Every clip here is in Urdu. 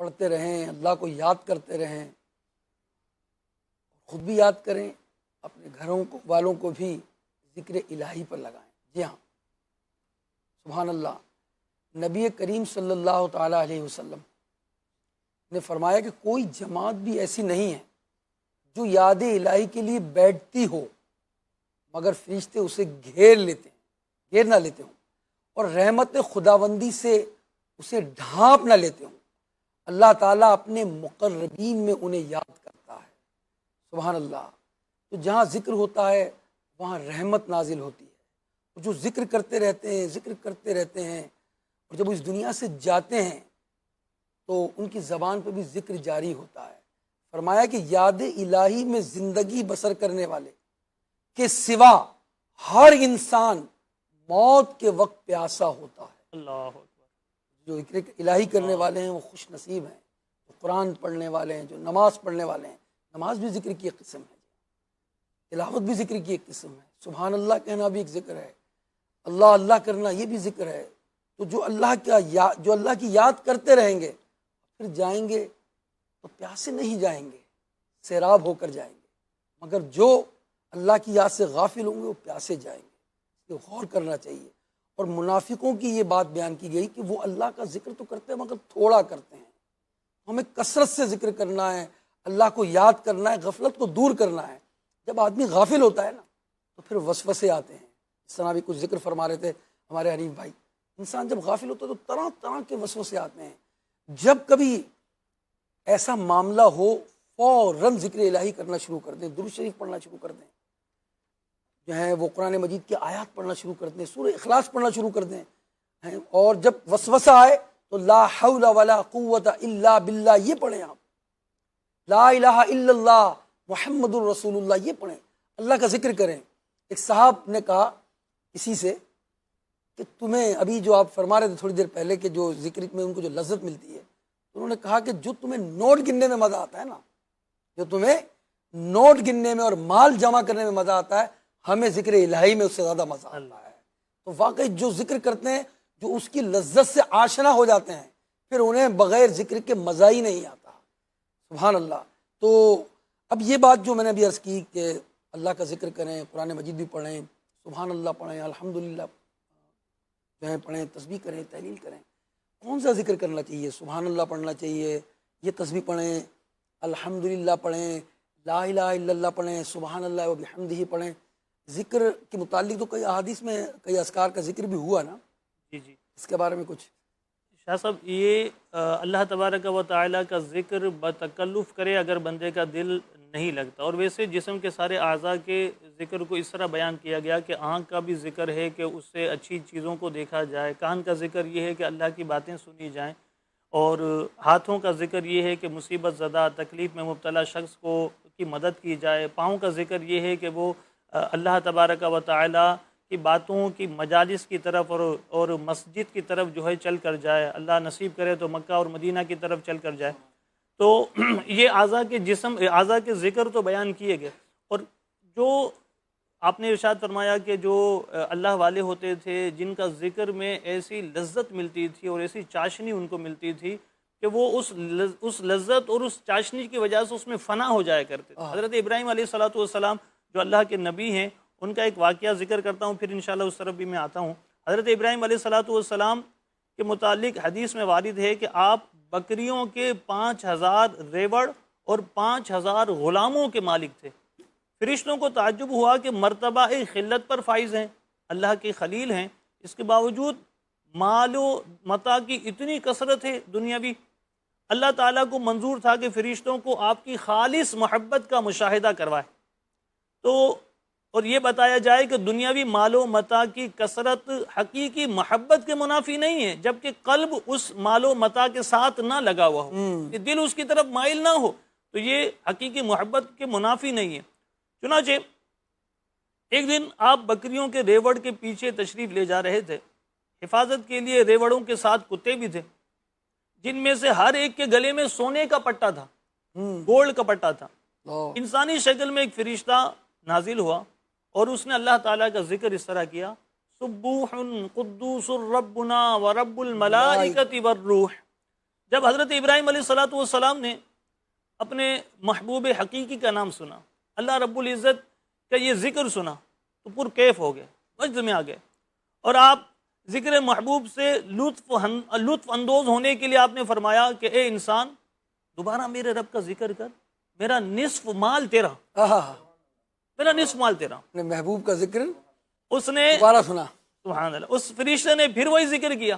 پڑھتے رہیں، اللہ کو یاد کرتے رہیں، خود بھی یاد کریں، اپنے گھروں والوں کو بھی ذکر الہی پر لگائیں۔ جی ہاں، سبحان اللہ، نبی کریم صلی اللہ تعالیٰ علیہ وسلم نے فرمایا کہ کوئی جماعت بھی ایسی نہیں ہے جو یاد الہی کے لیے بیٹھتی ہو مگر فرشتے اسے گھیر نہ لیتے ہوں، اور رحمت خداوندی سے اسے ڈھانپ نہ لیتے ہوں۔ اللہ تعالیٰ اپنے مقربین میں انہیں یاد کرتا ہے۔ سبحان اللہ۔ تو جہاں ذکر ہوتا ہے وہاں رحمت نازل ہوتی ہے۔ جو ذکر کرتے رہتے ہیں اور جب اس دنیا سے جاتے ہیں تو ان کی زبان پہ بھی ذکر جاری ہوتا ہے۔ فرمایا کہ یاد الہی میں زندگی بسر کرنے والے کے سوا ہر انسان موت کے وقت پیاسا ہوتا ہے۔ اللہ اکبر۔ جو ذکر الہی کرنے والے ہیں وہ خوش نصیب ہیں، جو قرآن پڑھنے والے ہیں، جو نماز پڑھنے والے ہیں۔ نماز بھی ذکر کی ایک قسم ہے، تلاوت بھی ذکر کی ایک قسم ہے، سبحان اللہ کہنا بھی ایک ذکر ہے، اللہ اللہ کرنا یہ بھی ذکر ہے۔ تو جو اللہ کی یاد کرتے رہیں گے پھر جائیں گے تو پیاسے نہیں جائیں گے، سیراب ہو کر جائیں گے، مگر جو اللہ کی یاد سے غافل ہوں گے وہ پیاسے جائیں گے۔ اس لیے غور کرنا چاہیے۔ اور منافقوں کی یہ بات بیان کی گئی کہ وہ اللہ کا ذکر تو کرتے ہیں مگر تھوڑا کرتے ہیں۔ ہمیں کثرت سے ذکر کرنا ہے، اللہ کو یاد کرنا ہے، غفلت کو دور کرنا ہے۔ جب آدمی غافل ہوتا ہے نا تو پھر وسوسے آتے ہیں۔ اس طرح بھی کچھ ذکر فرما رہے تھے ہمارے حنیف بھائی، انسان جب غافل ہوتا ہے تو طرح طرح کے وسوسے آتے ہیں۔ جب کبھی ایسا معاملہ ہو فوراً ذکر الہی کرنا شروع کر دیں، درود شریف پڑھنا شروع کر دیں، جو ہے وہ قرآن مجید کی آیات پڑھنا شروع کر دیں، سورہ اخلاص پڑھنا شروع کر دیں، اور جب وسوسہ آئے تو لا حول ولا قوت الا باللہ یہ پڑھیں، آپ لا الہ الا اللہ محمد الرسول اللہ یہ پڑھیں، اللہ کا ذکر کریں۔ ایک صاحب نے کہا کسی سے کہ تمہیں ابھی جو آپ فرما رہے تھے تھوڑی دیر پہلے کہ جو ذکر میں ان کو جو لذت ملتی ہے، انہوں نے کہا کہ جو تمہیں نوٹ گننے میں مزہ آتا ہے نا، جو تمہیں نوٹ گننے میں اور مال جمع کرنے میں مزہ آتا ہے، ہمیں ذکر الہی میں اس سے زیادہ مزہ آتا ہے۔ تو واقعی جو ذکر کرتے ہیں، جو اس کی لذت سے آشنا ہو جاتے ہیں، پھر انہیں بغیر ذکر کے مزہ ہی نہیں آتا۔ سبحان اللہ۔ تو اب یہ بات جو میں نے ابھی عرض کی کہ اللہ کا ذکر کریں، قرآن مجید بھی پڑھیں، سبحان اللہ پڑھیں، الحمدللہ جو ہے پڑھیں، تسبیح کریں، تحلیل کریں۔ کون سا ذکر کرنا چاہیے؟ سبحان اللہ پڑھنا چاہیے، یہ تسبیح پڑھیں، الحمدللہ پڑھیں، لا الہ الا اللہ پڑھیں، سبحان اللہ و بحمدہ پڑھیں۔ ذکر کے متعلق تو کئی احادیث میں کئی اذکار کا ذکر بھی ہوا نا، جی جی، اس کے بارے میں کچھ شاہ صاحب، یہ اللہ تبارک و تعالیٰ کا ذکر بتکلف کرے اگر بندے کا دل نہیں لگتا، اور ویسے جسم کے سارے اعضاء کے ذکر کو اس طرح بیان کیا گیا کہ آنکھ کا بھی ذکر ہے کہ اس سے اچھی چیزوں کو دیکھا جائے، کان کا ذکر یہ ہے کہ اللہ کی باتیں سنی جائیں، اور ہاتھوں کا ذکر یہ ہے کہ مصیبت زدہ تکلیف میں مبتلا شخص کو کی مدد کی جائے، پاؤں کا ذکر یہ ہے کہ وہ اللہ تبارک و تعالیٰ کی باتوں کی مجالس کی طرف اور مسجد کی طرف جو ہے چل کر جائے، اللہ نصیب کرے تو مکہ اور مدینہ کی طرف چل کر جائے۔ تو یہ اعضاء کے ذکر تو بیان کیے گئے، اور جو آپ نے ارشاد فرمایا کہ جو اللہ والے ہوتے تھے جن کا ذکر میں ایسی لذت ملتی تھی اور ایسی چاشنی ان کو ملتی تھی کہ وہ اس لذت اور اس چاشنی کی وجہ سے اس میں فنا ہو جایا کرتے تھے۔ حضرت ابراہیم علیہ السلام جو اللہ کے نبی ہیں، ان کا ایک واقعہ ذکر کرتا ہوں، پھر انشاءاللہ اس طرف بھی میں آتا ہوں۔ حضرت ابراہیم علیہ السلام کے متعلق حدیث میں وارد ہے کہ آپ بکریوں کے 5000 ریوڑ اور 5000 غلاموں کے مالک تھے۔ فرشتوں کو تعجب ہوا کہ مرتبہ خلت پر فائز ہیں، اللہ کے خلیل ہیں، اس کے باوجود مال و متاع کی اتنی کثرت ہے دنیاوی۔ اللہ تعالیٰ کو منظور تھا کہ فرشتوں کو آپ کی خالص محبت کا مشاہدہ کروائے، تو اور یہ بتایا جائے کہ دنیاوی مال و متاع کی کثرت حقیقی محبت کے منافی نہیں ہے، جبکہ قلب اس مال و متاع کے ساتھ نہ لگا ہوا ہو، کہ دل اس کی طرف مائل نہ ہو، تو یہ حقیقی محبت کے منافی نہیں ہے۔ چنانچہ ایک دن آپ بکریوں کے ریوڑ کے پیچھے تشریف لے جا رہے تھے، حفاظت کے لیے ریوڑوں کے ساتھ کتے بھی تھے، جن میں سے ہر ایک کے گلے میں سونے کا پٹا تھا، گولڈ کا پٹا تھا۔ انسانی شکل میں ایک فرشتہ نازل ہوا اور اس نے اللہ تعالیٰ کا ذکر اس طرح کیا، سبوح قدوس ربنا ورب الملائکۃ والروح، جب حضرت ابراہیم علیہ السلام نے اپنے محبوب حقیقی کا نام سنا، اللہ رب العزت کا یہ ذکر سنا، تو پر کیف ہو گئے، وجد میں آ گئے، اور آپ ذکر محبوب سے لطف اندوز ہونے کے لیے آپ نے فرمایا کہ اے انسان دوبارہ میرے رب کا ذکر کر، میرا نصف مال تیرا، میرا نصف مال تیرا۔ اپنے محبوب کا ذکر اس نے دوبارہ سنا، سبحان اللہ، اس فرشتے نے پھر وہی ذکر کیا،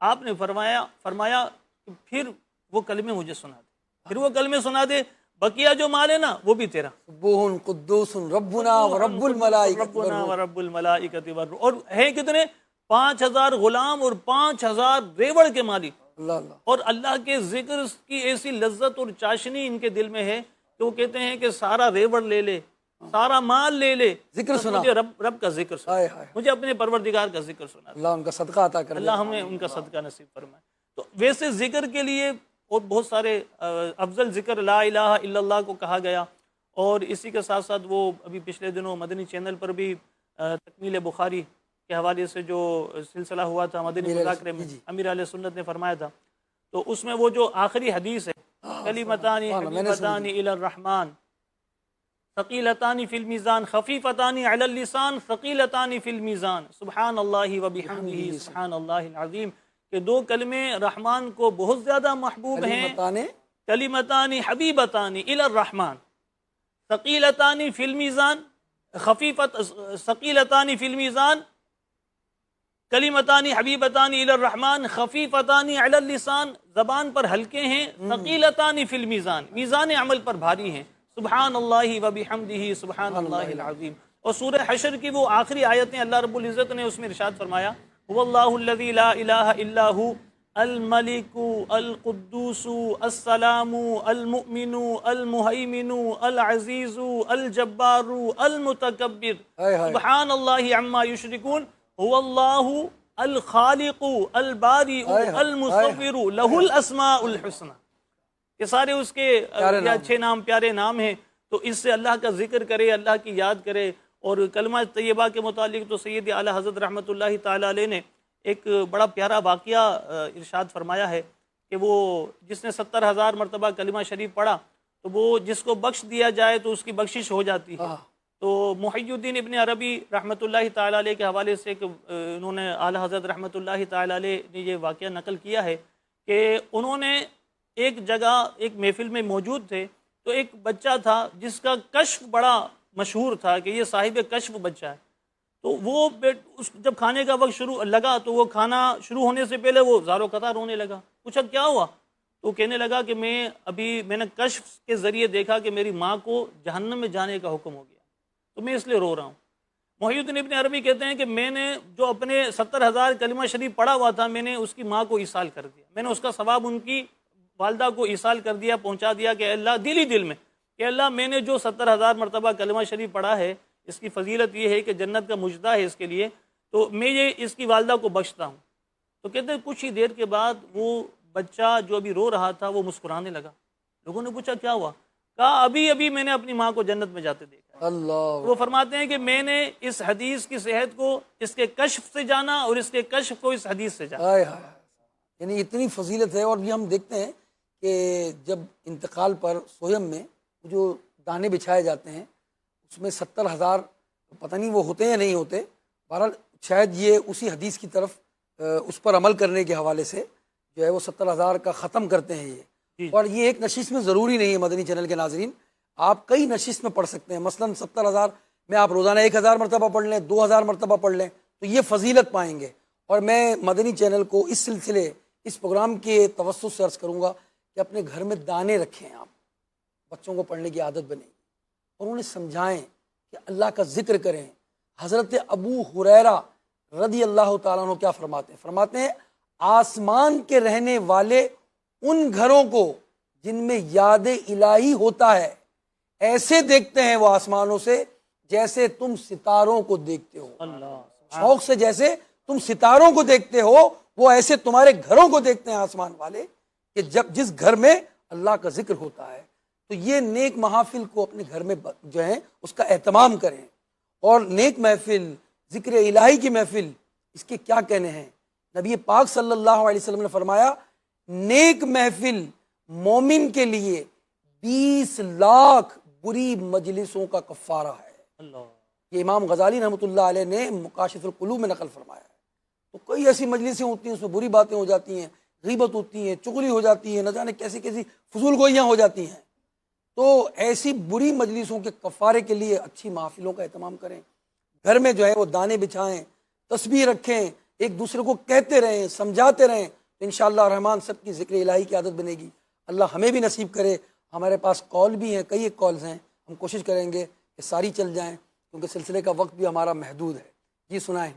آپ نے فرمایا کہ پھر وہ کلمے مجھے سنا دے، پھر وہ کلمے سنا دے، بقیہ جو مال ہے نا وہ بھی تیرا۔ سبوح قدوس ربنا ورب الملائکۃ ربنا ورب الملائکۃ والروح، اور ہیں کتنے؟ 5000 غلام اور 5000 ریوڑ کے مالک، اللہ اللہ، اور اللہ کے ذکر کی ایسی لذت اور چاشنی ان کے دل میں ہے کہ وہ کہتے ہیں کہ سارا ریوڑ لے لے، سارا مال لے لے، ذکر سنا، مجھے رب کا ذکر سنا، ہائے ہائے، مجھے اپنے پروردگار کا ذکر سنا، اللہ ان کا صدقہ عطا کر دے۔ اللہ ہمیں ان کا صدقہ نصیب فرمائے۔ تو ویسے ذکر کے لیے اور بہت سارے افضل ذکر لا الہ الا اللہ کو کہا گیا، اور اسی کے ساتھ ساتھ وہ ابھی پچھلے دنوں مدنی چینل پر بھی تکمیل بخاری کے حوالے سے جو سلسلہ ہوا تھا مدنی مذاکرے میں، امیر علیہ سنت نے فرمایا تھا، تو اس میں وہ جو آخری حدیث ہے، کلمتان حبیبتان الی الرحمن ثقیلتان فی المیزان خفیفتان علی اللسان ثقیلتان فی المیزان سبحان اللہ وبحمدہ سبحان اللہ العظیم، کہ دو کلمے رحمان کو بہت زیادہ محبوب ہیں، کلمتان حبیبتان الی الرحمن ثقیلتان فی المیزان ثقیلتان فی المیزان کلمتان حبیبتان الی الرحمن خفیفتان علی اللسان، زبان پر ہلکے ہیں، ثقیلتان فی المیزان، میزان عمل پر بھاری ہیں، سبحان اللہ وبحمدہ سبحان اللہ العظیم۔ اور سورہ حشر کی وہ آخری آیتیں اللہ رب العزت نے اس میں ارشاد فرمایا، هو اللہ الذی لا الہ الا هو الملک القدوس السلام المؤمن المہیمن العزیز الجبار المتکبر سبحان اللہ عما یشرکون هو اللہ الخالق البارئ المصور لہ الاسماء الحسنى، یہ سارے اس کے اچھے نام، پیارے نام ہیں۔ تو اس سے اللہ کا ذکر کرے، اللہ کی یاد کرے۔ اور کلمہ طیبہ کے متعلق تو سید اعلیٰ حضرت رحمۃ اللہ تعالیٰ علیہ نے ایک بڑا پیارا واقعہ ارشاد فرمایا ہے کہ وہ جس نے 70,000 مرتبہ کلمہ شریف پڑھا تو وہ جس کو بخش دیا جائے تو اس کی بخشش ہو جاتی ہے۔ تو محی الدین ابن عربی رحمۃ اللہ تعالیٰ علیہ کے حوالے سے انہوں نے اعلیٰ حضرت رحمۃ اللہ تعالیٰ علیہ نے یہ واقعہ نقل کیا ہے کہ انہوں نے ایک جگہ ایک محفل میں موجود تھے، تو ایک بچہ تھا جس کا کشف بڑا مشہور تھا کہ یہ صاحب کشف بچہ ہے، تو وہ جب کھانے کا وقت شروع لگا تو وہ کھانا شروع ہونے سے پہلے وہ زارو قطار رونے لگا۔ پوچھا کیا ہوا؟ تو کہنے لگا کہ میں نے کشف کے ذریعے دیکھا کہ میری ماں کو جہنم میں جانے کا حکم ہو گیا، تو میں اس لیے رو رہا ہوں۔ محی الدین ابن عربی کہتے ہیں کہ میں نے جو اپنے 70,000 کلمہ شریف پڑھا ہوا تھا، میں نے اس کی ماں کو ایصال کر دیا، میں نے اس کا ثواب ان کی والدہ کو ایصال کر دیا، پہنچا دیا کہ اللہ دل میں کہ اللہ میں نے جو 70,000 مرتبہ کلمہ شریف پڑھا ہے، اس کی فضیلت یہ ہے کہ جنت کا مجدہ ہے اس کے لیے، تو میں یہ اس کی والدہ کو بخشتا ہوں۔ تو کہتے ہیں کچھ ہی دیر کے بعد وہ بچہ جو ابھی رو رہا تھا وہ مسکرانے لگا۔ لوگوں نے پوچھا کیا ہوا؟ کہا ابھی میں نے اپنی ماں کو جنت میں جاتے دیکھا۔ اللہ، وہ فرماتے ہیں کہ میں نے اس حدیث کی صحت کو اس کے کشف سے جانا اور اس کے کشف کو اس حدیث سے جانا۔ یعنی اتنی فضیلت ہے۔ اور بھی ہم دیکھتے ہیں کہ جب انتقال پر سویم میں جو دانے بچھائے جاتے ہیں اس میں 70,000 پتہ نہیں وہ ہوتے یا نہیں ہوتے، بہرحال شاید یہ اسی حدیث کی طرف اس پر عمل کرنے کے حوالے سے جو ہے وہ 70,000 کا ختم کرتے ہیں یہ۔ اور یہ ایک نشست میں ضروری نہیں ہے مدنی چینل کے ناظرین، آپ کئی نشست میں پڑھ سکتے ہیں۔ مثلا 70,000 میں آپ روزانہ 1,000 مرتبہ پڑھ لیں، 2,000 مرتبہ پڑھ لیں تو یہ فضیلت پائیں گے۔ اور میں مدنی چینل کو اس سلسلے اس پروگرام کے توسط سے عرض کروں گا کہ اپنے گھر میں دانے رکھیں، آپ بچوں کو پڑھنے کی عادت بنیں اور انہیں سمجھائیں کہ اللہ کا ذکر کریں۔ حضرت ابو ہریرہ رضی اللہ تعالیٰ عنہ کیا فرماتے ہیں آسمان کے رہنے والے ان گھروں کو جن میں یاد الہی ہوتا ہے ایسے دیکھتے ہیں وہ آسمانوں سے جیسے تم ستاروں کو دیکھتے ہو۔ شوق سے جیسے تم ستاروں کو دیکھتے ہو وہ ایسے تمہارے گھروں کو دیکھتے ہیں آسمان والے، کہ جس گھر میں اللہ کا ذکر ہوتا ہے تو یہ نیک محافل کو اپنے گھر میں جو ہے اس کا اہتمام کریں۔ اور نیک محفل، ذکر الہی کی محفل، اس کے کیا کہنے ہیں؟ نبی پاک صلی اللہ علیہ وسلم نے فرمایا نیک محفل مومن کے لیے 20 لاکھ بری مجلسوں کا کفارہ ہے. اللہ یہ امام غزالی رحمۃ اللہ علیہ نے مکاشف القلوب میں نقل فرمایا ہے. تو کئی ایسی مجلسیں ہوتی ہیں اس میں بری باتیں ہو جاتی ہیں، غیبت ہوتی ہیں، چغلی ہو جاتی ہے، نہ جانے کیسی کیسی فضول گوئیاں ہو جاتی ہیں. تو ایسی بری مجلسوں کے کفارے کے لیے اچھی محفلوں کا اہتمام کریں. گھر میں جو ہے وہ دانے بچھائیں، تسبیح رکھیں، ایک دوسرے کو کہتے رہیں، سمجھاتے رہیں، تو انشاءاللہ الرحمن سب کی ذکر الہی کی عادت بنے گی. اللہ ہمیں بھی نصیب کرے. ہمارے پاس کال بھی ہیں، کئی ایک کالز ہیں، ہم کوشش کریں گے کہ ساری چل جائیں کیونکہ سلسلے کا وقت بھی ہمارا محدود ہے. جی سنائیں.